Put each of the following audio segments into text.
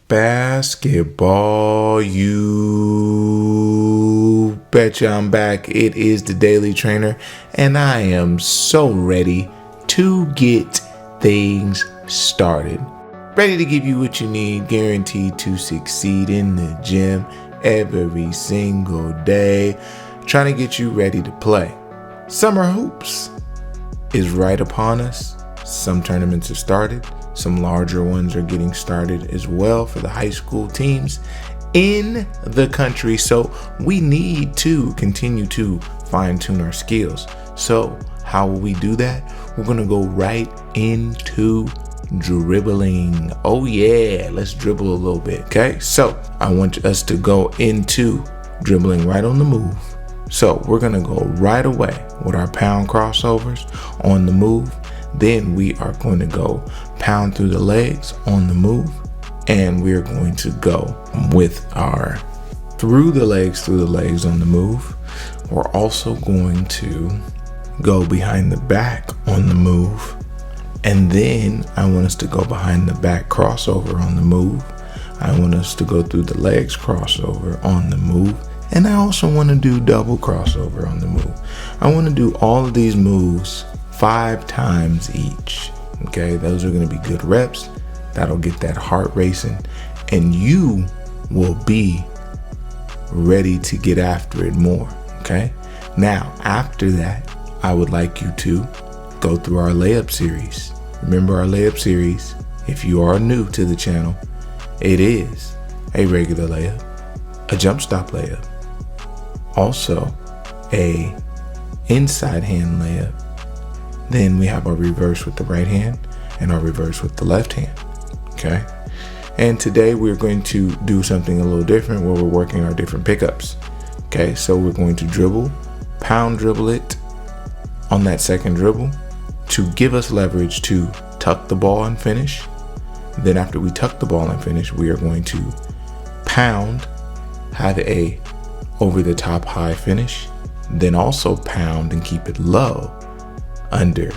Basketball, you betcha I'm back. It is the Daily Trainer, and I am so ready to get things started. Ready to give you what you need, guaranteed to succeed in the gym every single day. Trying to get you ready to play. Summer hoops is right upon us. Some tournaments have started. Some larger ones are getting started as well for the high school teams in the country. So we need to continue to fine tune our skills. So how will we do that? We're going to go right into dribbling. Oh yeah, let's dribble a little bit. Okay, so I want us to go into dribbling right on the move. So we're going to go right away with our pound crossovers on the move. Then we are going to go pound through the legs on the move, and we're going to go with our through the legs on the move. We're also going to go behind the back on the move, and then I want us to go behind the back crossover on the move. I want us to go through the legs crossover on the move, and I also want to do double crossover on the move. I want to do all of these moves 5 times each. Okay, those are going to be good reps. That'll get that heart racing, and you will be ready to get after it more. Okay, now after that, I would like you to go through our layup series. Remember our layup series, if you are new to the channel, it is a regular layup, a jump stop layup, also a inside hand layup. Then we have our reverse with the right hand and our reverse with the left hand. Okay. And today we're going to do something a little different where we're working our different pickups. Okay. So we're going to dribble, pound dribble it on that second dribble to give us leverage to tuck the ball and finish. Then after we tuck the ball and finish, we are going to pound, have a over the top high finish, then also pound and keep it low, under,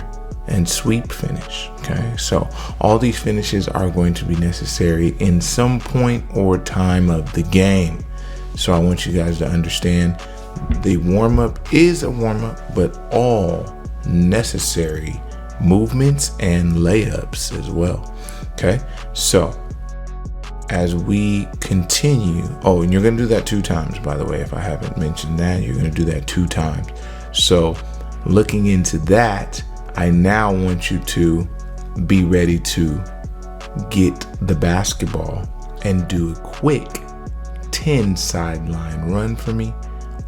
and sweep finish. Okay, so all these finishes are going to be necessary in some point or time of the game. So I want you guys to understand the warm-up is a warm-up, but all necessary movements and layups as well. Okay, so as we continue, and you're going to do that 2 times, by the way. If I haven't mentioned that, you're going to do that 2 times. So looking into that, I now want you to be ready to get the basketball and do a quick 10 sideline run for me,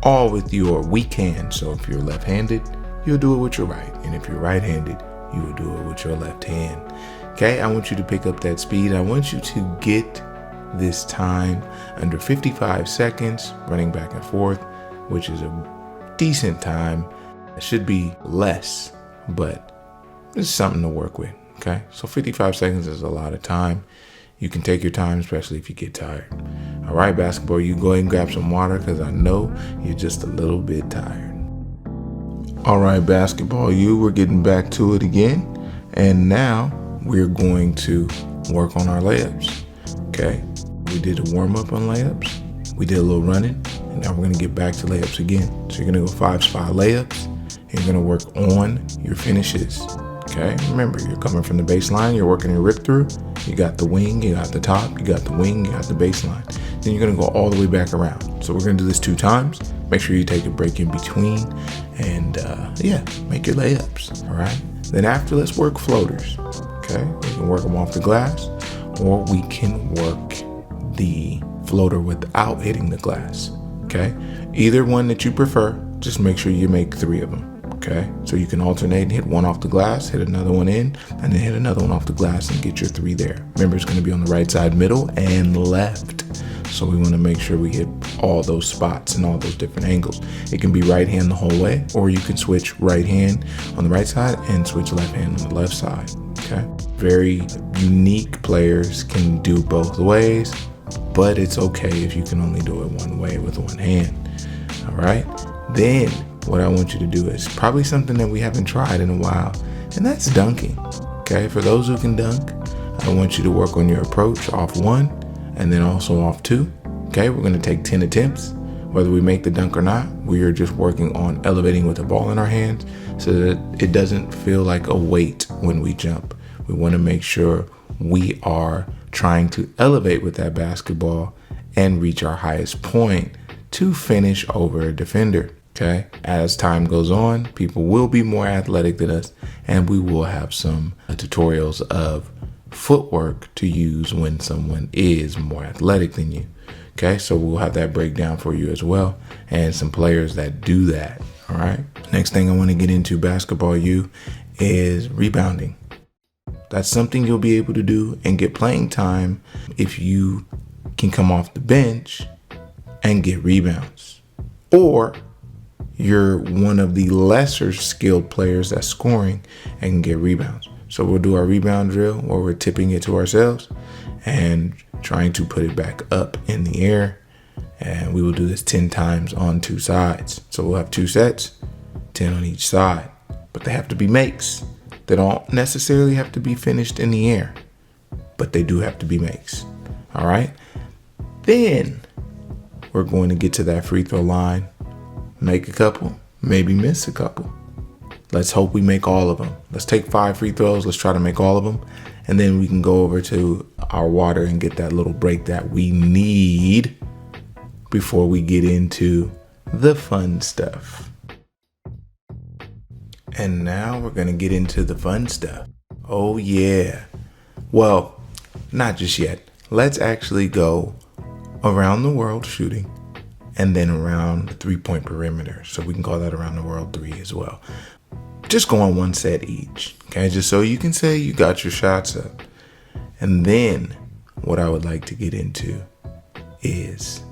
all with your weak hand. So if you're left-handed, you'll do it with your right. And if you're right-handed, you will do it with your left hand. Okay, I want you to pick up that speed. I want you to get this time under 55 seconds, running back and forth, which is a decent time. It should be less, but it's something to work with. Okay, so 55 seconds is a lot of time. You can take your time, especially if you get tired. All right, basketball, you go ahead and grab some water because I know you're just a little bit tired. All right, basketball, we're getting back to it again. And now we're going to work on our layups. Okay, we did a warm up on layups. We did a little running, and now we're going to get back to layups again. So you're going to go 5-spot layups. You're going to work on your finishes. Okay, remember, you're coming from the baseline, you're working your rip through. You got the wing, you got the top, you got the wing, you got the baseline. Then you're going to go all the way back around. So we're going to do this 2 times. Make sure you take a break in between, and make your layups. All right. Then after, let's work floaters. Okay, we can work them off the glass, or we can work the floater without hitting the glass. Okay, either one that you prefer, just make sure you make 3 of them. Okay, so you can alternate and hit one off the glass, hit another one in, and then hit another one off the glass and get your 3 there. Remember, it's going to be on the right side, middle, and left. So we want to make sure we hit all those spots and all those different angles. It can be right hand the whole way, or you can switch right hand on the right side and switch left hand on the left side. Okay, very unique players can do both ways, but it's okay if you can only do it one way with one hand. All right, then what I want you to do is probably something that we haven't tried in a while, and that's dunking. Okay, for those who can dunk, I want you to work on your approach off 1. and then also off 2. Okay, we're going to take 10 attempts. Whether we make the dunk or not, we are just working on elevating with the ball in our hands so that it doesn't feel like a weight when we jump. We want to make sure we are trying to elevate with that basketball and reach our highest point to finish over a defender. Okay, as time goes on, people will be more athletic than us, and we will have some tutorials of footwork to use when someone is more athletic than you. Okay, so we'll have that breakdown for you as well, and some players that do that. All right, next thing I want to get into basketball U is rebounding. That's something you'll be able to do and get playing time if you can come off the bench and get rebounds, or you're one of the lesser skilled players that's scoring and can get rebounds. So we'll do our rebound drill where we're tipping it to ourselves and trying to put it back up in the air. And we will do this 10 times on 2 sides. So we'll have 2 sets, 10 on each side, but they have to be makes. They don't necessarily have to be finished in the air, but they do have to be makes. All right. Then we're going to get to that free throw line, make a couple, maybe miss a couple. Let's hope we make all of them. Let's take 5 free throws. Let's try to make all of them. And then we can go over to our water and get that little break that we need before we get into the fun stuff. And now we're going to get into the fun stuff. Oh yeah. Well, not just yet. Let's actually go around the world shooting and then around the 3-point perimeter. So we can call that around the world 3 as well. Just go on 1 set each. Okay, just so you can say you got your shots up. And then what I would like to get into is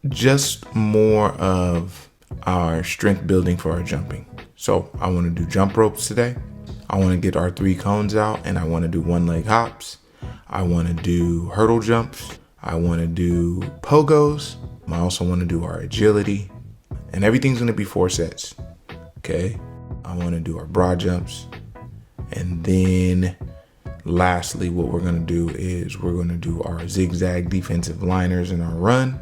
just more of our strength building for our jumping. So I want to do jump ropes today. I want to get our 3 cones out, and I want to do 1-leg hops. I want to do hurdle jumps. I want to do pogos. I also want to do our agility, and everything's going to be 4 sets. Okay. I want to do our broad jumps. And then lastly, what we're going to do is we're going to do our zigzag defensive liners in our run.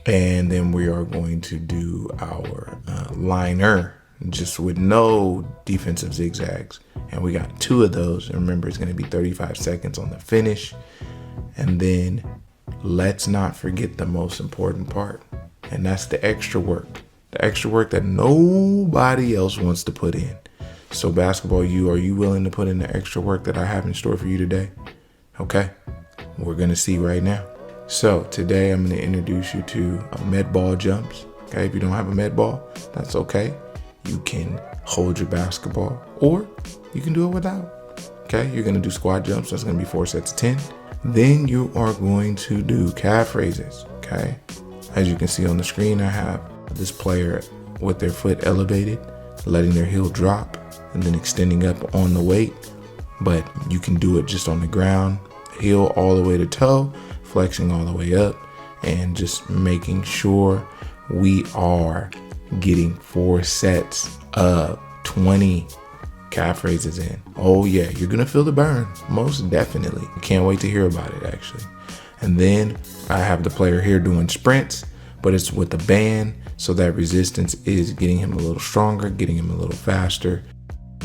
And then we are going to do our liner just with no defensive zigzags. And we got 2 of those. And remember, it's going to be 35 seconds on the finish. And then let's not forget the most important part. And that's the extra work. The extra work that nobody else wants to put in. So basketball U, are you willing to put in the extra work that I have in store for you today? Okay, we're going to see right now. So today I'm going to introduce you to med ball jumps. Okay, if you don't have a med ball, that's okay. You can hold your basketball or you can do it without. Okay, you're going to do squat jumps. That's going to be 4 sets of 10. Then you are going to do calf raises. Okay, as you can see on the screen, I have this player with their foot elevated, letting their heel drop and then extending up on the weight. But you can do it just on the ground, heel all the way to toe, flexing all the way up, and just making sure we are getting 4 sets of 20 calf raises in. Oh yeah, you're gonna feel the burn, most definitely. Can't wait to hear about it actually. And then I have the player here doing sprints, but it's with a band, so that resistance is getting him a little stronger, getting him a little faster.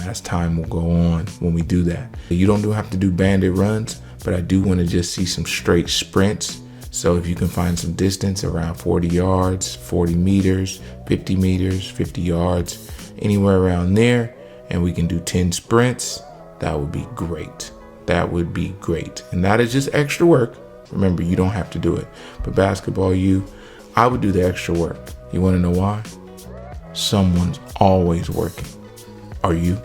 As time will go on when we do that. You don't have to do banded runs, but I do want to just see some straight sprints. So if you can find some distance around 40 yards, 40 meters, 50 meters, 50 yards, anywhere around there, and we can do 10 sprints, that would be great. That would be great. And that is just extra work. Remember, you don't have to do it. But basketball U, I would do the extra work. You want to know why? Someone's always working. Are you?